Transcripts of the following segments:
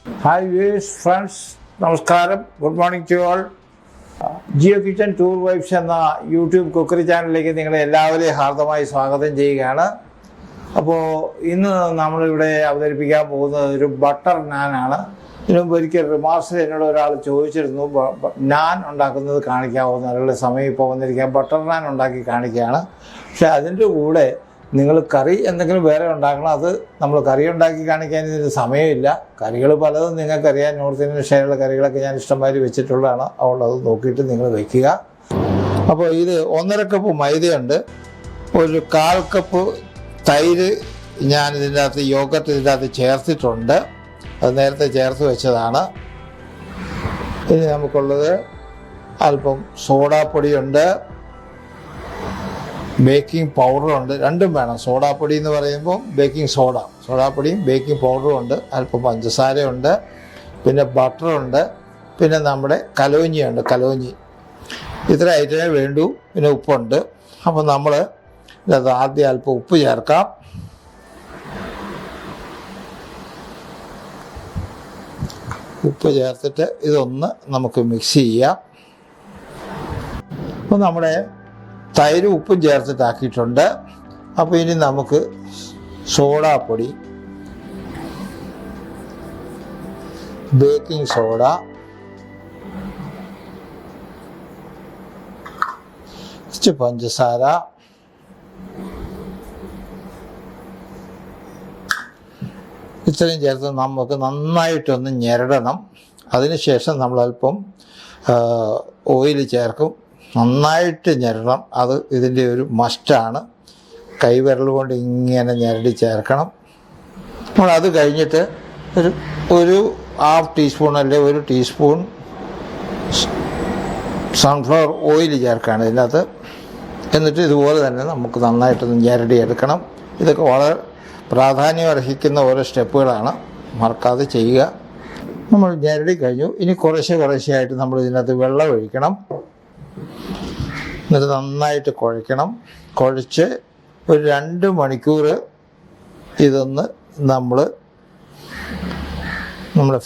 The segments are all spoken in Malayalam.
Hi viewers, friends, നമസ്കാരം. Good morning to all. Jio kitchen tour vibes എന്ന യൂട്യൂബ് കുക്കറി ചാനലിലേക്ക് നിങ്ങളെ എല്ലാവരെയും ഹാർദമായി സ്വാഗതം ചെയ്യുകയാണ്. അപ്പോൾ ഇന്ന് നമ്മളിവിടെ അവതരിപ്പിക്കാൻ പോകുന്നത് ഒരു ബട്ടർ നാനാണ്. ഇതിനുമുമ്പ് ഒരിക്കൽ റിമാർക്സിൽ എന്നോട് ഒരാൾ ചോദിച്ചിരുന്നു നാൻ ഉണ്ടാക്കുന്നത് കാണിക്കാമോ. നല്ല സമയം ഇപ്പോൾ വന്നിരിക്കാൻ ബട്ടർ നാൻ ഉണ്ടാക്കി കാണിക്കുകയാണ്. പക്ഷേ അതിൻ്റെ കൂടെ നിങ്ങൾ കറി എന്തെങ്കിലും വേറെ ഉണ്ടാക്കണം. അത് നമ്മൾ കറി ഉണ്ടാക്കി കാണിക്കാൻ ഇതിന് സമയമില്ല. കറികൾ പലതും നിങ്ങൾക്കറിയാം. നോർത്ത് ഇന്ത്യൻ സ്റ്റൈലുള്ള കറികളൊക്കെ ഞാൻ ഇഷ്ടംമാതിരി വെച്ചിട്ടുള്ളതാണ്. അതുകൊണ്ട് അത് നോക്കിയിട്ട് നിങ്ങൾ വെക്കുക. അപ്പോൾ ഇത് 1.5 കപ്പ് മൈദയുണ്ട്, ഒരു 1/4 കപ്പ് തൈര് ഞാൻ ഇതിൻ്റെ അകത്ത് യോഗട്ട് ഇതിൻ്റെ അകത്ത് ചേർത്തിട്ടുണ്ട്. അത് നേരത്തെ ചേർത്ത് വെച്ചതാണ്. ഇനി നമുക്കുള്ളത് അല്പം സോഡാപ്പൊടിയുണ്ട്, ബേക്കിംഗ് പൗഡറുണ്ട്. രണ്ടും വേണം. സോഡാപ്പൊടി എന്ന് പറയുമ്പോൾ സോഡാപ്പൊടിയും ബേക്കിംഗ് പൗഡറും ഉണ്ട്. അല്പം പഞ്ചസാരയുണ്ട്, പിന്നെ ബട്ടറുണ്ട്, പിന്നെ നമ്മുടെ കലോഞ്ഞി. ഇത്ര ഐറ്റമേ വേണ്ടൂ. പിന്നെ ഉപ്പുണ്ട്. അപ്പോൾ നമ്മൾ ഇത് ആദ്യം അല്പം ഉപ്പ് ചേർക്കാം. ഉപ്പ് ചേർത്തിട്ട് ഇതൊന്ന് നമുക്ക് മിക്സ് ചെയ്യാം. അപ്പോൾ നമ്മുടെ തൈര് ഉപ്പും ചേർത്തിട്ടാക്കിയിട്ടുണ്ട്. അപ്പോൾ ഇനി നമുക്ക് സോഡാപ്പൊടി, ബേക്കിംഗ് സോഡ, കുറച്ച് പഞ്ചസാര, ഇത്രയും ചേർത്ത് നമുക്ക് നന്നായിട്ടൊന്ന് ഞെരടണം. അതിനുശേഷം നമ്മളല്പം ഓയിൽ ചേർക്കും. നന്നായിട്ട് ഞെരടണം. അത് ഇതിൻ്റെ ഒരു മസ്റ്റാണ്. കൈവിരൽ കൊണ്ട് ഇങ്ങനെ ഞെരടി ചേർക്കണം. നമ്മൾ അത് കഴിഞ്ഞിട്ട് ഒരു 1/2 ടീസ്പൂൺ അല്ലെങ്കിൽ 1 ടീസ്പൂൺ സൺഫ്ലവർ ഓയിൽ ചേർക്കുകയാണ് ഇതിനകത്ത്. എന്നിട്ട് ഇതുപോലെ തന്നെ നമുക്ക് നന്നായിട്ടൊന്ന് ഞെരടി എടുക്കണം. ഇതൊക്കെ വളരെ പ്രാധാന്യം അർഹിക്കുന്ന ഓരോ സ്റ്റെപ്പുകളാണ്. മറക്കാതെ ചെയ്യുക. നമ്മൾ ഞെരടി കഴിഞ്ഞു. ഇനി കുറേശ്ശെയായിട്ട് നമ്മൾ ഇതിനകത്ത് വെള്ളം ഒഴിക്കണം. എന്നിട്ട് നന്നായിട്ട് കുഴയ്ക്കണം. കുഴച്ച് ഒരു 2 മണിക്കൂർ ഇതൊന്ന് നമ്മുടെ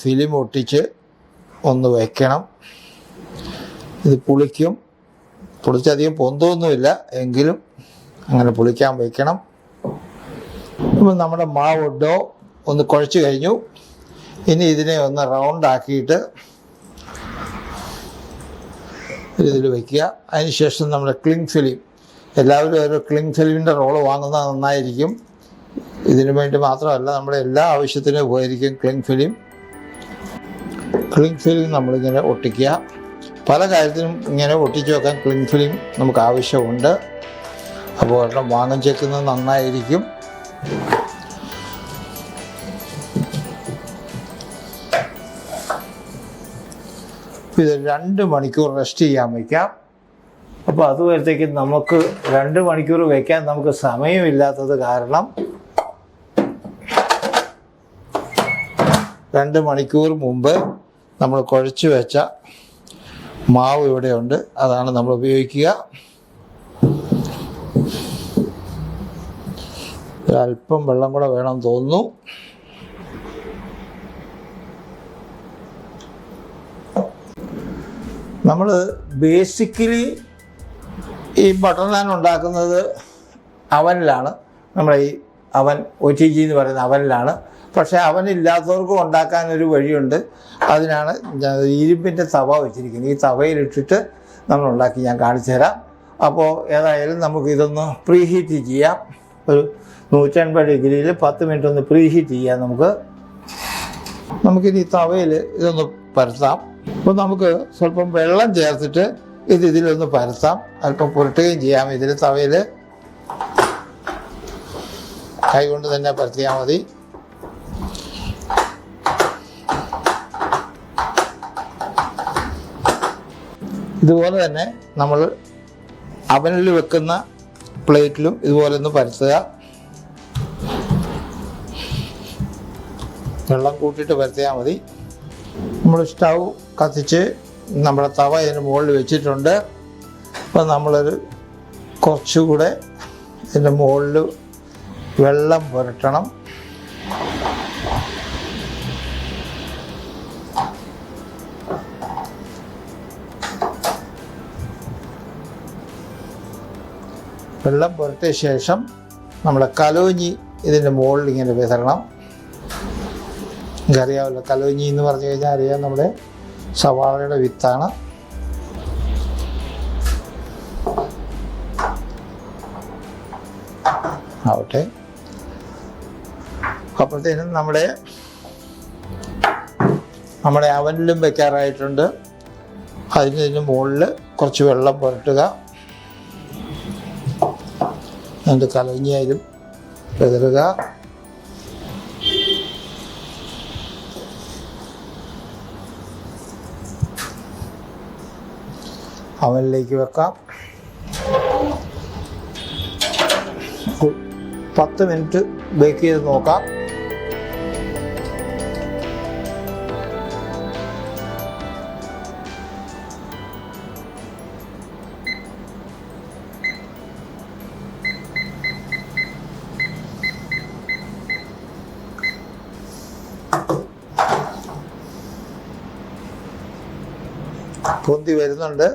ഫിലിം ഒട്ടിച്ച് ഒന്ന് വയ്ക്കണം. ഇത് പുളിച്ചധികം പൊന്തൊന്നുമില്ല, എങ്കിലും അങ്ങനെ പുളിക്കാൻ വയ്ക്കണം. അപ്പോൾ നമ്മുടെ മാവ് ഡോ ഒന്ന് കുഴച്ച് കഴിഞ്ഞു. ഇനി ഇതിനെ ഒന്ന് റൗണ്ടാക്കിയിട്ട് ഇതിൽ വയ്ക്കുക. അതിനുശേഷം നമ്മുടെ ക്ലിങ് ഫിലിം, എല്ലാവരും ഒരു ക്ലിങ് ഫിലിമിൻ്റെ റോള് വാങ്ങുന്നത് നന്നായിരിക്കും. ഇതിനു വേണ്ടി മാത്രമല്ല, നമ്മുടെ എല്ലാ ആവശ്യത്തിനും ഉപകരിക്കും ക്ലിങ് ഫിലിം നമ്മളിങ്ങനെ ഒട്ടിക്കുക. പല കാര്യത്തിനും ഇങ്ങനെ ഒട്ടിച്ച് വെക്കാൻ ക്ലിങ് ഫിലിം നമുക്ക് ആവശ്യമുണ്ട്. അപ്പോൾ ഒരെണ്ണം വാങ്ങിച്ചേക്കുന്നത് നന്നായിരിക്കും. ഇത് 2 മണിക്കൂർ റെസ്റ്റ് ചെയ്യാൻ വയ്ക്കാം. അപ്പോൾ അതുവരത്തേക്ക് നമുക്ക് 2 മണിക്കൂർ വയ്ക്കാൻ നമുക്ക് സമയമില്ലാത്തത് കാരണം 2 മണിക്കൂർ മുമ്പ് നമ്മൾ കുഴച്ച് വെച്ച മാവ് ഇവിടെയുണ്ട്. അതാണ് നമ്മൾ ഉപയോഗിക്കുക. അല്പം വെള്ളം കൂടെ വേണം തോന്നുന്നു. നമ്മൾ ബേസിക്കലി ഈ ബട്ടർ നാൻ ഉണ്ടാക്കുന്നത് അവനിലാണ്. നമ്മുടെ ഈ അവൻ OTG എന്ന് പറയുന്ന അവനിലാണ്. പക്ഷേ അവനില്ലാത്തവർക്കും ഉണ്ടാക്കാനൊരു വഴിയുണ്ട്. അതിനാണ് ഇരുമ്പിൻ്റെ തവ വെച്ചിരിക്കുന്നത്. ഈ തവയിലിട്ടിട്ട് നമ്മൾ ഉണ്ടാക്കി ഞാൻ കാണിച്ചു തരാം. അപ്പോൾ ഏതായാലും നമുക്ക് ഇതൊന്ന് പ്രീഹീറ്റ് ചെയ്യാം. ഒരു 180 ഡിഗ്രിയിൽ 10 മിനിറ്റ് ഒന്ന് പ്രീഹീറ്റ് ചെയ്യാം. നമുക്കിനി തവയിൽ ഇതൊന്ന് പരത്താം. അപ്പോൾ നമുക്ക് സ്വല്പം വെള്ളം ചേർത്തിട്ട് ഇതിലൊന്ന് പരത്താം. അല്പം പുരട്ടുകയും ചെയ്യാം. ഇതിൽ തവയിൽ കൈകൊണ്ട് തന്നെ പരത്തിയാൽ മതി. ഇതുപോലെ തന്നെ നമ്മൾ അവനിൽ വെക്കുന്ന പ്ലേറ്റിലും ഇതുപോലെ ഒന്ന് പരത്തുക. വെള്ളം കൂട്ടിയിട്ട് പരത്തിയാൽ മതി. നമ്മൾ സ്റ്റൗ കത്തിച്ച് നമ്മുടെ തവ ഇതിന് മുകളിൽ വെച്ചിട്ടുണ്ട്. അപ്പോൾ നമ്മളൊരു കുറച്ചുകൂടെ ഇതിൻ്റെ മുകളിൽ വെള്ളം പുരട്ടണം. വെള്ളം പുരട്ടിയ ശേഷം നമ്മുടെ കലോഞ്ഞി ഇതിൻ്റെ മുകളിൽ ഇങ്ങനെ വിതരണം. എനിക്കറിയാമല്ലോ, കലോഞ്ഞി എന്ന് പറഞ്ഞു കഴിഞ്ഞാൽ അറിയാം, നമ്മുടെ സവാളയുടെ വിത്താണ്. ആവട്ടെ. അപ്പോഴത്തേനും നമ്മുടെ അവനിലും വെക്കാറായിട്ടുണ്ട്. അതിന് മുകളിൽ കുറച്ച് വെള്ളം പുരട്ടുക. എന്നിട്ട് കലങ്ങിയായാലും വിതറുക. അവനിലേക്ക് വെക്കാം. 10 മിനിറ്റ് ബേക്ക് ചെയ്ത് നോക്കാം. പൊന്തി വരുന്നുണ്ട്.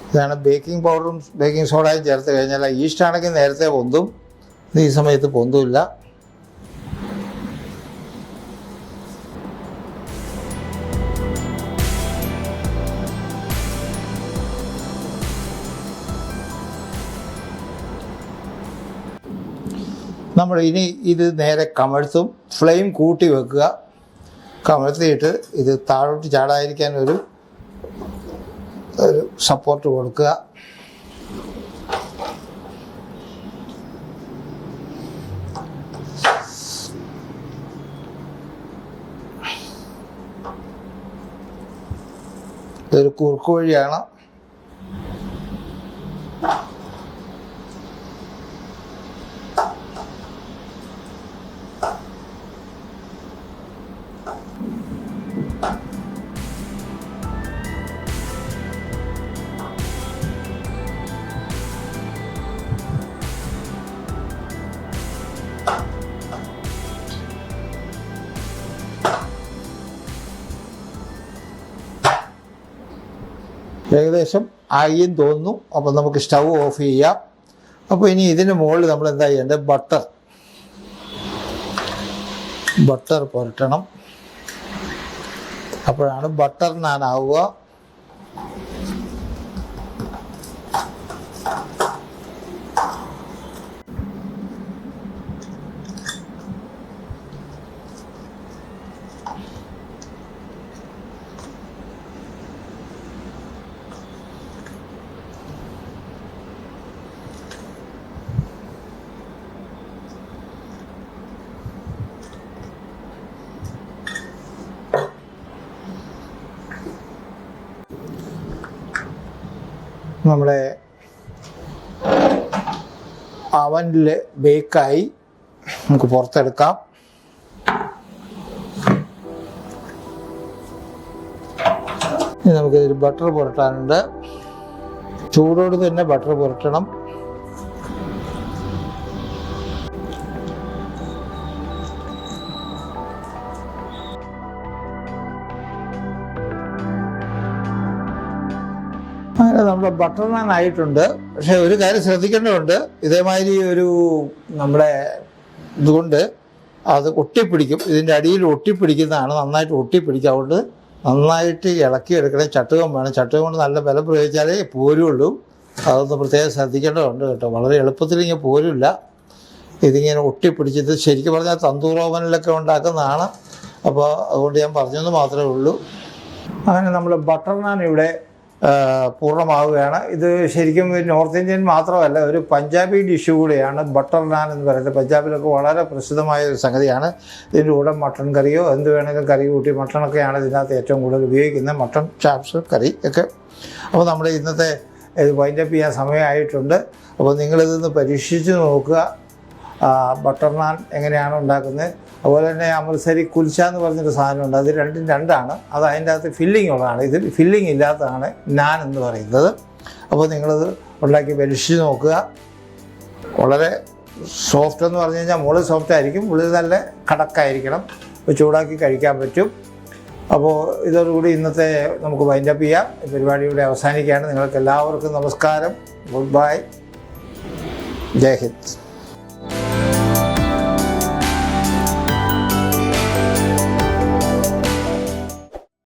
ഇതാണ് ബേക്കിംഗ് പൗഡറും ബേക്കിംഗ് സോഡയും ചേർത്ത് കഴിഞ്ഞാൽ, ഈസ്റ്റ് ആണെങ്കിൽ നേരത്തെ പൊന്തും, ഈ സമയത്ത് പൊന്തുമില്ല. നമ്മൾ ഇനി ഇത് നേരെ കമഴ്ത്തും. ഫ്ലെയിം കൂട്ടി വെക്കുക. കമഴ്ത്തിയിട്ട് ഇത് താഴോട്ട് ചാടാതിരിക്കാൻ ഒരു സപ്പോർട്ട് കൊടുക്കുക. ഇതൊരു കുറുക്ക് വഴിയാണ്. ഏകദേശം ആയിന്ന് തോന്നുന്നു. അപ്പം നമുക്ക് സ്റ്റൗ ഓഫ് ചെയ്യാം. അപ്പോൾ ഇനി ഇതിന് മുകളിൽ നമ്മൾ എന്താ ചെയ്യേണ്ടത്? ബട്ടർ പുരട്ടണം. അപ്പോഴാണ് ബട്ടർ നാൻ ആവുക. നമ്മുടെ അവനിൽ ബേക്കായി. നമുക്ക് പുറത്തെടുക്കാം. ഇനി നമുക്കിതിൽ ബട്ടർ പുരട്ടാനുണ്ട്. ചൂടോട് തന്നെ ബട്ടർ പുരട്ടണം. അങ്ങനെ നമ്മുടെ ബട്ടർ നാൻ ആയിട്ടുണ്ട്. പക്ഷെ ഒരു കാര്യം ശ്രദ്ധിക്കേണ്ടതുണ്ട്. ഇതേമാതിരി ഒരു നമ്മുടെ ഇതുകൊണ്ട് അത് ഒട്ടിപ്പിടിക്കും. ഇതിൻ്റെ അടിയിൽ ഒട്ടിപ്പിടിക്കുന്നതാണ്. നന്നായിട്ട് ഒട്ടിപ്പിടിക്കും. അതുകൊണ്ട് നന്നായിട്ട് ഇളക്കിയെടുക്കണേ. ചട്ടുകം വേണം. ചട്ടുകം കൊണ്ട് നല്ല ബലം പ്രയോഗിച്ചാലേ പോരുള്ളൂ. അതൊന്ന് പ്രത്യേകം ശ്രദ്ധിക്കേണ്ടതുണ്ട് കേട്ടോ. വളരെ എളുപ്പത്തിൽ ഇങ്ങനെ പോരില്ല. ഇതിങ്ങനെ ഒട്ടിപ്പിടിച്ചിട്ട് ശരിക്കും പറഞ്ഞാൽ തന്തൂർ ഓവനിലൊക്കെ ഉണ്ടാക്കുന്നതാണ്. അപ്പോൾ അതുകൊണ്ട് ഞാൻ പറഞ്ഞെന്ന് മാത്രമേ ഉള്ളൂ. അങ്ങനെ നമ്മൾ ബട്ടർ നാൻ ഇവിടെ പൂർണ്ണമാവുകയാണ്. ഇത് ശരിക്കും നോർത്ത് ഇന്ത്യൻ മാത്രമല്ല, ഒരു പഞ്ചാബി ഡിഷ് കൂടിയാണ് ബട്ടർ നാൻ എന്ന് പറയുന്നത്. പഞ്ചാബിലൊക്കെ വളരെ പ്രസിദ്ധമായ ഒരു സംഗതിയാണ്. ഇതിൻ്റെ കൂടെ മട്ടൺ കറിയോ എന്ത് വേണമെങ്കിലും കറി കൂട്ടി, മട്ടണൊക്കെയാണ് ഇതിനകത്ത് ഏറ്റവും കൂടുതൽ ഉപയോഗിക്കുന്നത്. മട്ടൺ ചാപ്സ് കറി ഒക്കെ. അപ്പോൾ നമ്മുടെ ഇന്നത്തെ ഇത് വൈൻഡപ്പ് ചെയ്യാൻ സമയമായിട്ടുണ്ട്. അപ്പോൾ നിങ്ങളിതൊന്ന് പരീക്ഷിച്ച് നോക്കുക. ബട്ടർ നാൻ എങ്ങനെയാണ് ഉണ്ടാക്കുന്നത്. അതുപോലെ തന്നെ അമൃത്സരി കുൽച്ച എന്ന് പറഞ്ഞൊരു സാധനമുണ്ട്. അത് രണ്ടും രണ്ടാണ്. അത് അതിൻ്റെ അകത്ത് ഫില്ലിംഗ് ഉള്ളതാണ്. ഇത് ഫില്ലിംഗ് ഇല്ലാത്തതാണ് നാൻ എന്ന് പറയുന്നത്. അപ്പോൾ നിങ്ങളത് ഉണ്ടാക്കി പരീക്ഷിച്ച് നോക്കുക. വളരെ സോഫ്റ്റ് എന്ന് പറഞ്ഞു കഴിഞ്ഞാൽ മുകളിൽ സോഫ്റ്റ് ആയിരിക്കും, ഉള്ളിൽ നല്ല കടക്കായിരിക്കണം. അപ്പോൾ ചൂടാക്കി കഴിക്കാൻ പറ്റും. അപ്പോൾ ഇതോടുകൂടി ഇന്നത്തെ നമുക്ക് വൈൻഡപ്പ് ചെയ്യാം. പരിപാടി ഇവിടെ അവസാനിക്കുകയാണ്. നിങ്ങൾക്ക് എല്ലാവർക്കും നമസ്കാരം. ഗുഡ് ബൈ, ജയ് ഹിന്ദ്.